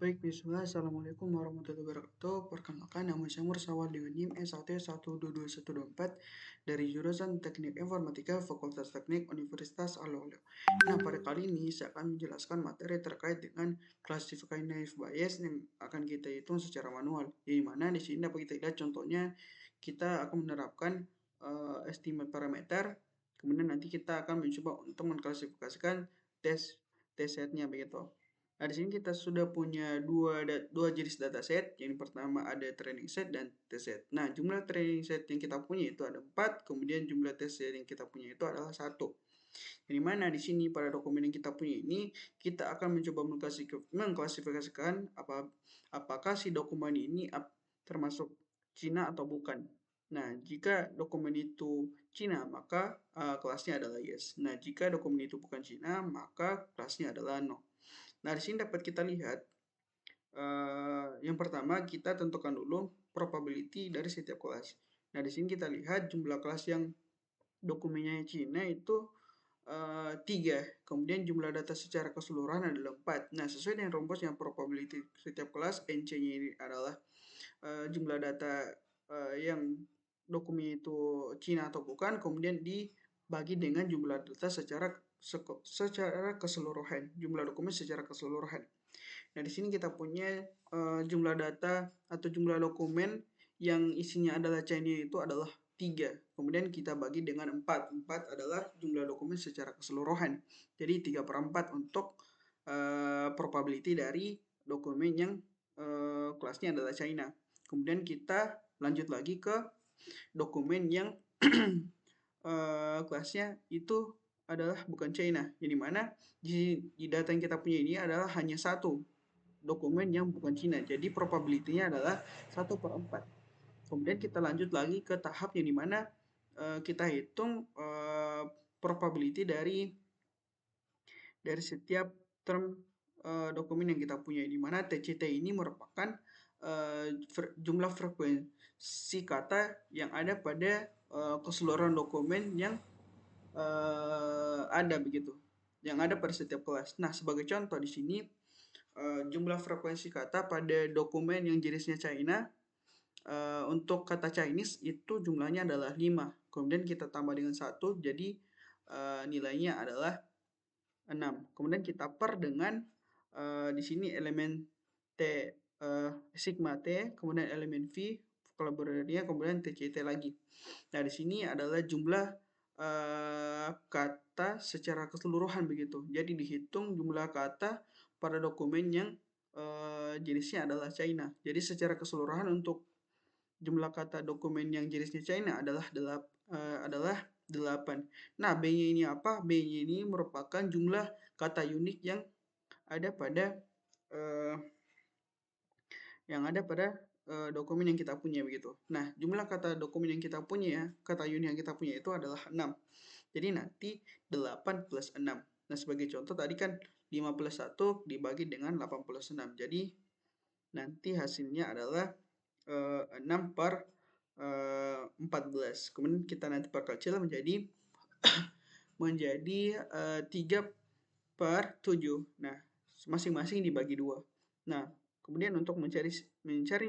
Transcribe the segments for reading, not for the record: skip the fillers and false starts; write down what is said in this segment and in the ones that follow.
Baik, bismillah. Assalamualaikum warahmatullahi wabarakatuh. Perkenalkan, nama saya Mursawal dengan NIM S1122124 dari jurusan Teknik Informatika Fakultas Teknik Universitas Al-Ulum. Nah, pada kali ini saya akan menjelaskan materi terkait dengan klasifikasi naive Bayes yang akan kita hitung secara manual. Di mana di sini dapat kita lihat contohnya kita akan menerapkan estimate parameter. Kemudian nanti kita akan mencoba untuk mengklasifikasikan tes setnya begitu. Nah, di sini kita sudah punya dua jenis dataset. Yang pertama ada training set dan test set. Nah, jumlah training set yang kita punya itu ada 4, kemudian jumlah test set yang kita punya itu adalah 1. Di mana di sini pada dokumen yang kita punya ini, kita akan mencoba mengklasifikasikan apakah si dokumen ini termasuk Cina atau bukan. Nah, jika dokumen itu Cina, maka kelasnya adalah yes. Nah, jika dokumen itu bukan Cina, maka kelasnya adalah no. Nah, di sini dapat kita lihat, yang pertama kita tentukan dulu probability dari setiap kelas. Nah, di sini kita lihat jumlah kelas yang dokumennya Cina itu 3. Kemudian jumlah data secara keseluruhan adalah 4. Nah, sesuai dengan rumus yang probability setiap kelas, NC-nya ini adalah jumlah data yang dokumen itu Cina atau bukan, kemudian dibagi dengan jumlah data secara keseluruhan, jumlah dokumen secara keseluruhan. Nah, di sini kita punya jumlah data atau jumlah dokumen yang isinya adalah Chinese itu adalah 3. Kemudian kita bagi dengan 4. 4 adalah jumlah dokumen secara keseluruhan. Jadi 3/4 untuk probability dari dokumen yang kelasnya adalah China. Kemudian kita lanjut lagi ke dokumen yang kelasnya itu adalah bukan China. Jadi mana di data yang kita punya ini adalah hanya satu dokumen yang bukan Cina. Jadi probability-nya adalah 1/4. Kemudian kita lanjut lagi ke tahap yang dimana kita hitung probability dari setiap term dokumen yang kita punya, di mana TCT ini merupakan jumlah frekuensi kata yang ada pada keseluruhan dokumen yang ada begitu, yang ada pada setiap kelas. Nah, sebagai contoh di sini jumlah frekuensi kata pada dokumen yang jenisnya China untuk kata Chinese itu jumlahnya adalah 5. Kemudian kita tambah dengan 1, jadi nilainya adalah 6. Kemudian kita per dengan di sini elemen T, sigma T, kemudian elemen V, vokabularinya, kemudian TCT lagi. Nah, di sini adalah jumlah kata secara keseluruhan begitu. Jadi dihitung jumlah kata pada dokumen yang jenisnya adalah China. Jadi secara keseluruhan untuk jumlah kata dokumen yang jenisnya China adalah 8. Nah, B-nya ini apa? B-nya ini merupakan jumlah kata unik yang ada pada dokumen yang kita punya begitu. Nah, jumlah kata dokumen yang kita punya, kata unik yang kita punya itu adalah 6. Jadi nanti 8 plus 6. Nah, sebagai contoh tadi kan 5 plus 1 dibagi dengan 8 plus 6. Jadi nanti hasilnya adalah 6 per 14. Kemudian kita nanti perkecil menjadi 3 per 7. Nah, masing-masing dibagi 2. Nah, kemudian untuk mencari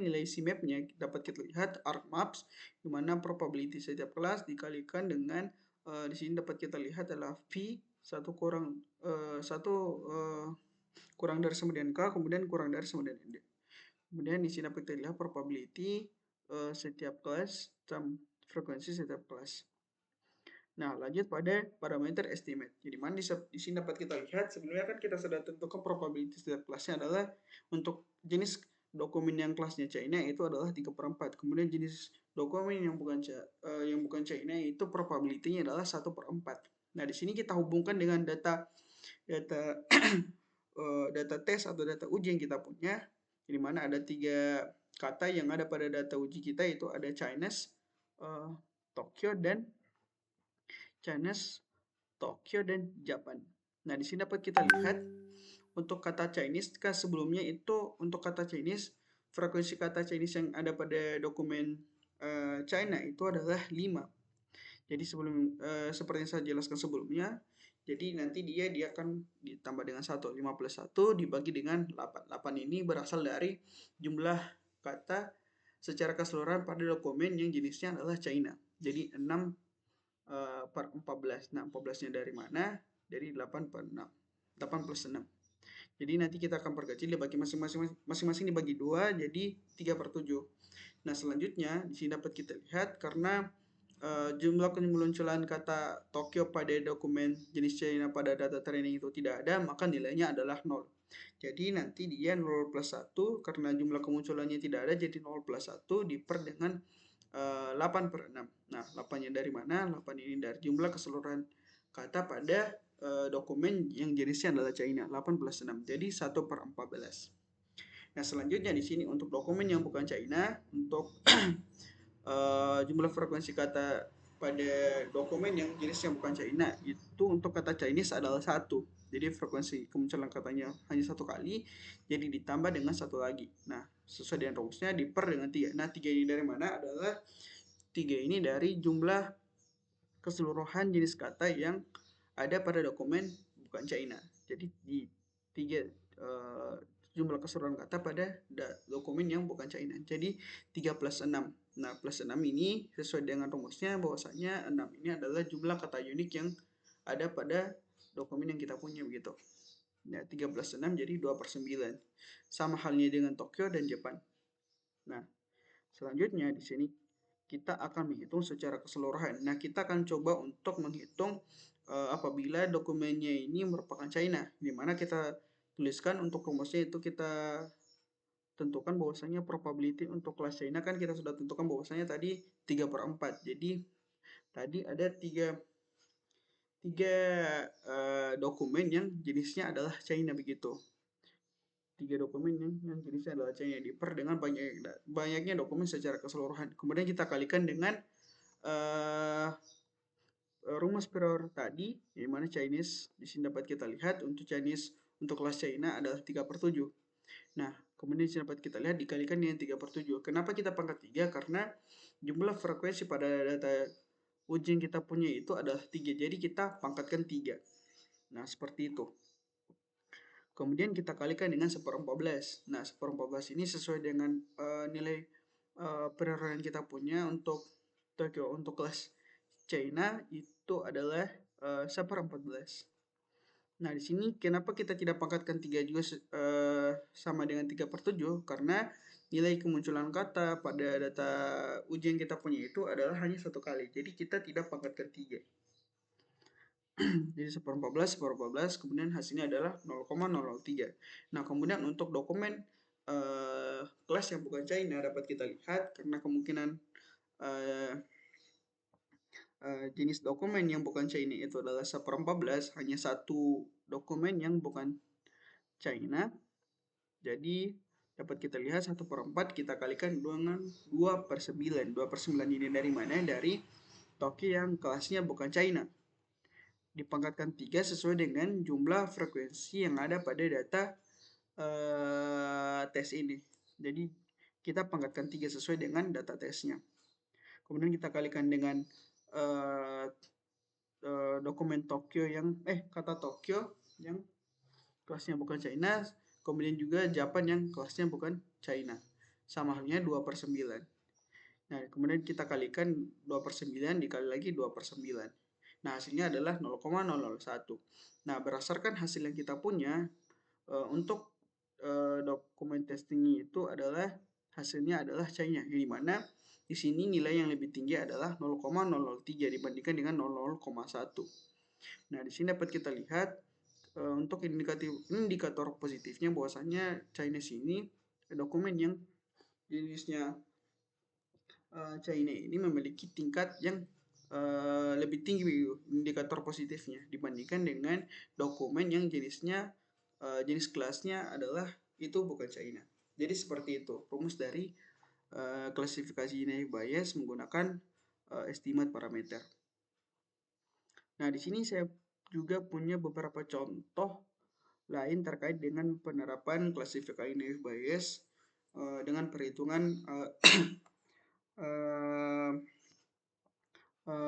nilai CMAP-nya dapat kita lihat ArcMaps, di mana probability setiap kelas dikalikan dengan di sini dapat kita lihat adalah V 1 kurang dari sama dengan K, kemudian kurang dari sama dengan D. Kemudian di sini dapat kita lihat probability setiap kelas, frekuensi setiap kelas. Nah, lanjut pada parameter estimate. Jadi mana di sini dapat kita lihat sebenarnya kan kita sudah tentukan probability setiap kelasnya adalah untuk jenis dokumen yang kelasnya China itu adalah 3/4. Kemudian jenis dokumen yang bukan China itu probability-nya adalah 1/4. Nah, di sini kita hubungkan dengan data data tes atau data uji yang kita punya, di mana ada 3 kata yang ada pada data uji kita, itu ada Chinese, Tokyo, dan Japan. Nah, di sini dapat kita lihat untuk kata Chinese kan sebelumnya itu untuk kata Chinese, frekuensi kata Chinese yang ada pada dokumen China itu adalah 5. Jadi seperti yang saya jelaskan sebelumnya, Jadi nanti dia akan ditambah dengan 1. 5 plus 1 dibagi dengan 8. 8 ini berasal dari jumlah kata secara keseluruhan pada dokumen yang jenisnya adalah China. Jadi 6 per 14. Nah, 14-nya dari mana? Dari 8 per 6. 8 plus 6. Jadi nanti kita akan perkecil dibagi masing-masing dibagi 2 jadi 3 per 7. Nah, selanjutnya di sini dapat kita lihat karena jumlah kemunculan kata Tokyo pada dokumen jenis China pada data training itu tidak ada, maka nilainya adalah 0. Jadi nanti dia 0 plus 1, karena jumlah kemunculannya tidak ada, jadi 0 plus 1 diper dengan 8 per 6. Nah, 8-nya dari mana? 8 ini dari jumlah keseluruhan kata pada dokumen yang jenisnya adalah China, 8 plus 6. Jadi 1 per 14. Nah, selanjutnya di sini untuk dokumen yang bukan China, untuk jumlah frekuensi kata pada dokumen yang jenisnya bukan China itu untuk kata Chinese adalah 1. Jadi frekuensi kemunculan katanya hanya 1 kali, jadi ditambah dengan 1 lagi. Nah, sesuai dengan rumusnya diper dengan 3. Nah, 3 ini dari mana? Adalah 3 ini dari jumlah keseluruhan jenis kata yang ada pada dokumen bukan China. Jadi di 3 jumlah keseluruhan kata pada dokumen yang bukan China. Jadi 3 plus 6. Nah, plus 6 ini sesuai dengan rumusnya bahwasanya 6 ini adalah jumlah kata unik yang ada pada dokumen yang kita punya begitu. Nah, 3 plus 6 jadi 2 per 9. Sama halnya dengan Tokyo dan Jepang. Nah, selanjutnya di sini kita akan menghitung secara keseluruhan. Nah, kita akan coba untuk menghitung apabila dokumennya ini merupakan China, di mana kita tuliskan untuk rumusnya itu kita tentukan bahwasanya probability untuk kelas China kan kita sudah tentukan bahwasanya tadi 3 per 4. Jadi tadi ada tiga dokumen yang jenisnya adalah China begitu. 3 dokumen yang jenisnya adalah China diper dengan banyaknya dokumen secara keseluruhan. Kemudian kita kalikan dengan rumus prior tadi, di mana Chinese di sini dapat kita lihat untuk Chinese untuk kelas China adalah 3 per 7. Nah, kemudian di sini dapat kita lihat dikalikan dengan 3 per 7. Kenapa kita pangkat 3? Karena jumlah frekuensi pada data uji yang kita punya itu adalah 3. Jadi kita pangkatkan 3. Nah, seperti itu. Kemudian kita kalikan dengan 1/14. Nah, 1/14 ini sesuai dengan nilai prior yang kita punya untuk Tokyo untuk kelas China itu adalah 1/14. Nah, di sini kenapa kita tidak pangkatkan 3 juga sama dengan 3 per 7? Karena nilai kemunculan kata pada data ujian kita punya itu adalah hanya 1 kali. Jadi kita tidak pangkatkan 3. Jadi 1/14, kemudian hasilnya adalah 0,003. Nah, kemudian untuk dokumen kelas yang bukan China dapat kita lihat karena kemungkinan jenis dokumen yang bukan China itu adalah 1/14, hanya satu dokumen yang bukan China. Jadi dapat kita lihat 1/4 kita kalikan dengan 2 per 9. 2 per 9 ini dari mana? Dari Tokyo yang kelasnya bukan China. Dipangkatkan 3 sesuai dengan jumlah frekuensi yang ada pada data tes ini. Jadi kita pangkatkan 3 sesuai dengan data tesnya. Kemudian kita kalikan dengan dokumen Tokyo yang kata Tokyo yang kelasnya bukan China, kemudian juga Japan yang kelasnya bukan China. Sama halnya 2 per 9. Nah, kemudian kita kalikan 2 per 9 dikali lagi 2 per 9. Nah, hasilnya adalah 0,001. Nah, berdasarkan hasil yang kita punya, untuk dokumen testing itu adalah hasilnya adalah China, di mana di sini nilai yang lebih tinggi adalah 0,003 dibandingkan dengan 0,1. Nah, di sini dapat kita lihat untuk indikator positifnya bahwasanya Chinese ini dokumen yang jenisnya China ini memiliki tingkat yang lebih tinggi indikator positifnya dibandingkan dengan dokumen yang jenisnya jenis kelasnya adalah itu bukan China. Jadi seperti itu rumus dari klasifikasi naive Bayes menggunakan estimate parameter. Nah, di sini saya juga punya beberapa contoh lain terkait dengan penerapan klasifikasi naive Bayes dengan perhitungan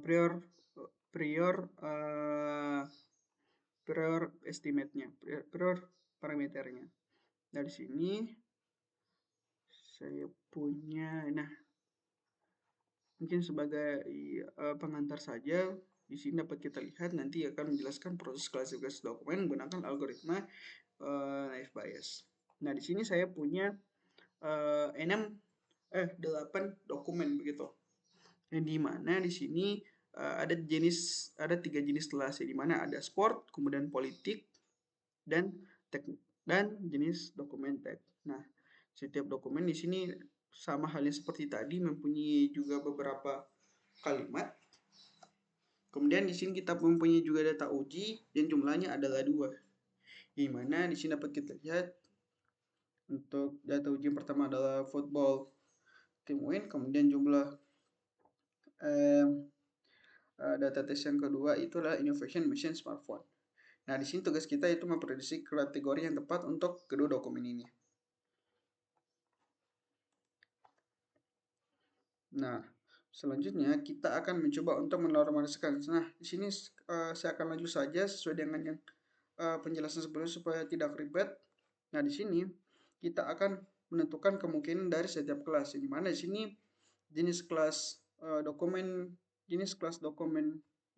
prior prior estimate-nya, prior parameternya. Dari sini saya punya, nah mungkin sebagai pengantar saja, di sini dapat kita lihat nanti akan menjelaskan proses klasifikasi dokumen menggunakan algoritma naive Bayes. Nah, di sini saya punya 8 dokumen begitu. Yang di mana di sini ada 3 jenis kelas, di mana ada sport, kemudian politik, dan teknik, dan jenis dokumen teks. Nah, setiap dokumen di sini sama halnya seperti tadi mempunyai juga beberapa kalimat. Kemudian di sini kita mempunyai juga data uji dan jumlahnya adalah 2. Di mana di sini dapat kita lihat untuk data uji yang pertama adalah football team win, kemudian jumlah data tes yang kedua itulah innovation machine smartphone. Nah, di sini tugas kita itu memprediksi kategori yang tepat untuk kedua dokumen ini. Nah, selanjutnya kita akan mencoba untuk menormalisasikan. Nah, di sini saya akan lanjut saja sesuai dengan yang penjelasan sebelumnya supaya tidak ribet. Nah, di sini kita akan menentukan kemungkinan dari setiap kelas. Di mana di sini jenis kelas dokumen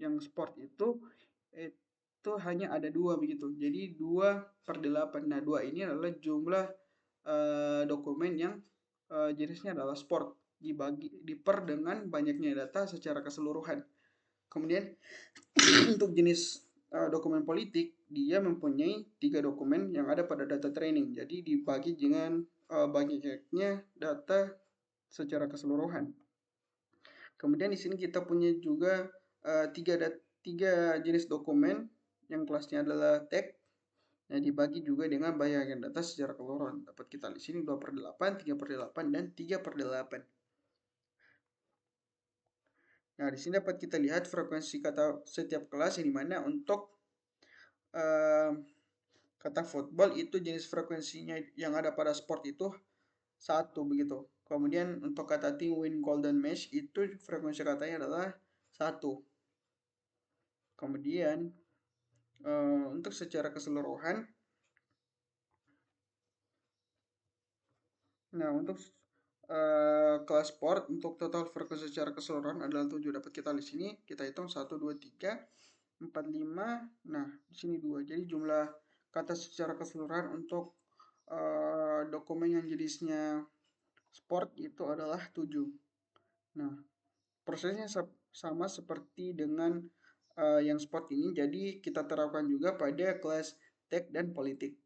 yang sport itu hanya ada 2 begitu. Jadi 2/8. Nah, 2 ini adalah jumlah dokumen yang jenisnya adalah sport diper dengan banyaknya data secara keseluruhan. Kemudian untuk jenis dokumen politik, dia mempunyai 3 dokumen yang ada pada data training. Jadi dibagi dengan banyaknya data secara keseluruhan. Kemudian di sini kita punya juga 3 jenis dokumen yang kelasnya adalah teks. Nah, dibagi juga dengan banyaknya data secara keseluruhan. Dapat kita di sini 2/8, 3/8, dan 3/8. Nah, di sini dapat kita lihat frekuensi kata setiap kelas, yang dimana untuk kata football itu jenis frekuensinya yang ada pada sport itu 1 begitu. Kemudian untuk kata team win golden match itu frekuensi katanya adalah 1. Kemudian untuk secara keseluruhan, nah untuk kelas sport untuk total frekuensi secara keseluruhan adalah 7. Dapat kita di sini kita hitung 1, 2, 3, 4, 5. Nah, di sini 2. Jadi jumlah kata secara keseluruhan untuk dokumen yang jenisnya sport itu adalah 7. Nah, prosesnya sama seperti dengan yang sport ini, jadi kita terapkan juga pada kelas teks dan politik.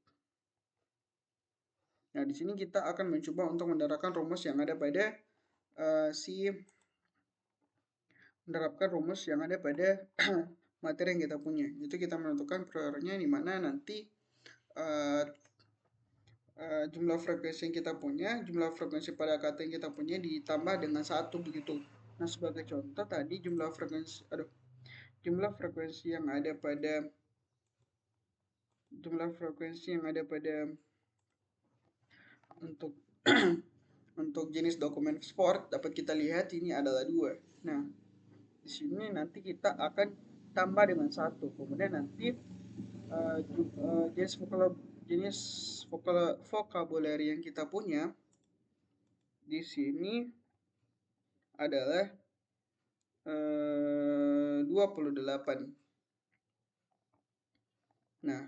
Nah, di sini kita akan mencoba untuk menerapkan rumus yang ada pada materi yang kita punya. Itu kita menentukan priornya di mana nanti jumlah frekuensi yang kita punya, jumlah frekuensi pada kata yang kita punya ditambah dengan 1 begitu. Nah, sebagai contoh tadi jumlah frekuensi yang ada pada untuk untuk jenis dokumen sport dapat kita lihat ini adalah 2. Nah, di sini nanti kita akan tambah dengan 1. Kemudian nanti jenis vocabulary yang kita punya di sini adalah 28. Nah,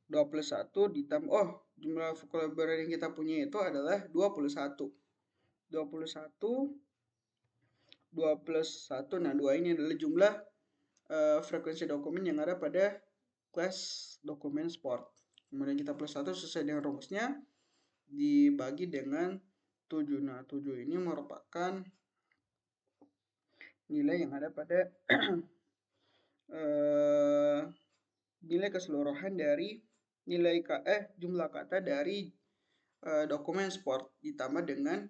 21 ditambah jumlah vocabulary yang kita punya itu adalah 21. 21 2 plus 1. Nah, 2 ini adalah jumlah frekuensi dokumen yang ada pada kelas dokumen sport. Kemudian kita plus 1 sesuai dengan rumusnya dibagi dengan 7. Nah, 7 ini merupakan nilai yang ada pada nilai keseluruhan dari jumlah kata dari dokumen sport ditambah dengan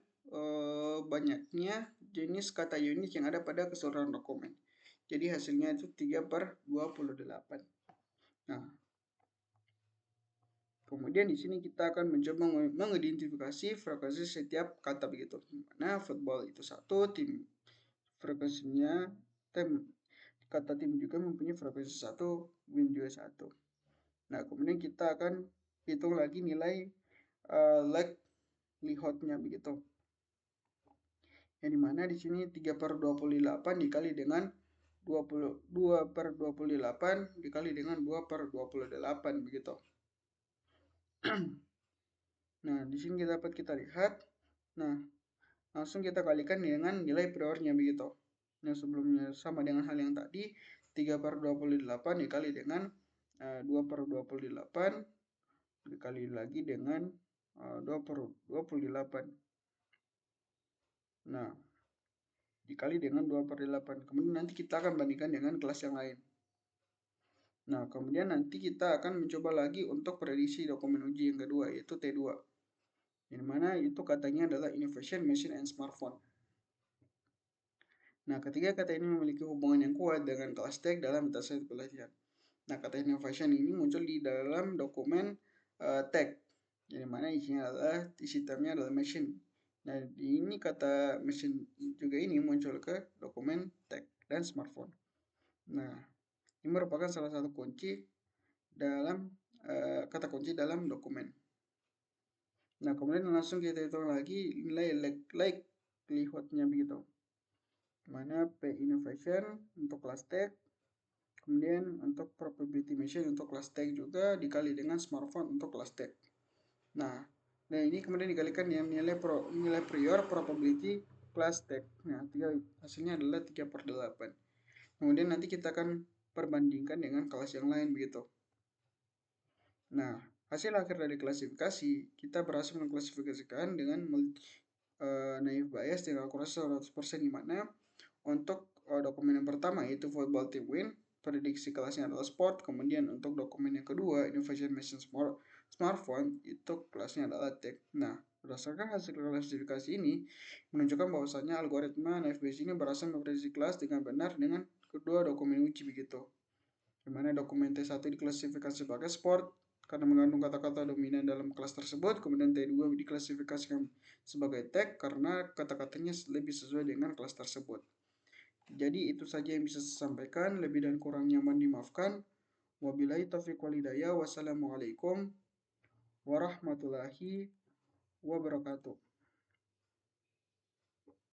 banyaknya jenis kata unik yang ada pada keseluruhan dokumen. Jadi hasilnya itu 3/28. Nah, kemudian di sini kita akan mencoba mengidentifikasi frekuensi setiap kata begitu. Nah, football itu 1, tim frekuensinya kata tim juga mempunyai frekuensi 1, win juga 1. Nah, kemudian kita akan hitung lagi nilai likelihood-nya begitu. Yang dimana di sini 3/28 dikali dengan 2/28 dikali dengan 2/28 begitu. Nah, di sini dapat kita lihat. Nah, langsung kita kalikan dengan nilai priornya begitu. Nah, sebelumnya sama dengan hal yang tadi, 3/28 dikali dengan 2/28 dikali lagi dengan 2/28. Nah, dikali dengan 2/8. Kemudian nanti kita akan bandingkan dengan kelas yang lain. Nah, kemudian nanti kita akan mencoba lagi untuk prediksi dokumen uji yang kedua, yaitu T2. Yang mana itu katanya adalah Innovation, Machine, and Smartphone. Nah, ketiga kata ini memiliki hubungan yang kuat dengan kelas tag dalam dataset pelajaran. Nah, kata innovation ini muncul di dalam dokumen tag, yang mana isinya adalah sistemnya adalah machine. Nah, ini kata machine juga ini muncul ke dokumen tag dan smartphone. Nah, ini merupakan salah satu kunci dalam kata kunci dalam dokumen. Nah, kemudian langsung kita hitung lagi nilai likelihood-nya begitu. Mana P innovation untuk kelas tag, kemudian untuk probability machine untuk kelas tag juga dikali dengan smartphone untuk kelas tag. Nah, ini kemudian dikalikan dengan nilai prior probability kelas tag. Nah, hasilnya adalah 3/8. Kemudian nanti kita akan perbandingkan dengan kelas yang lain begitu. Nah, hasil akhir dari klasifikasi, kita berhasil mengklasifikasikan dengan naive bias dengan akurasi 100% di mana untuk dokumen yang pertama yaitu football team win, prediksi kelasnya adalah sport. Kemudian untuk dokumen yang kedua, innovation machine smartphone, itu kelasnya adalah tech. Nah, berdasarkan hasil klasifikasi ini menunjukkan bahwasannya algoritma naive Bayes ini berhasil memprediksi kelas dengan benar dengan kedua dokumen uji begitu. Dimana dokumen T1 diklasifikasi sebagai sport karena mengandung kata-kata dominan dalam kelas tersebut. Kemudian T2 diklasifikasikan sebagai tag karena kata-katanya lebih sesuai dengan kelas tersebut. Jadi itu saja yang bisa saya sampaikan, lebih dan kurangnya mohon dimaafkan. Wabillahi taufiq wal hidayah. Wassalamualaikum warahmatullahi wabarakatuh.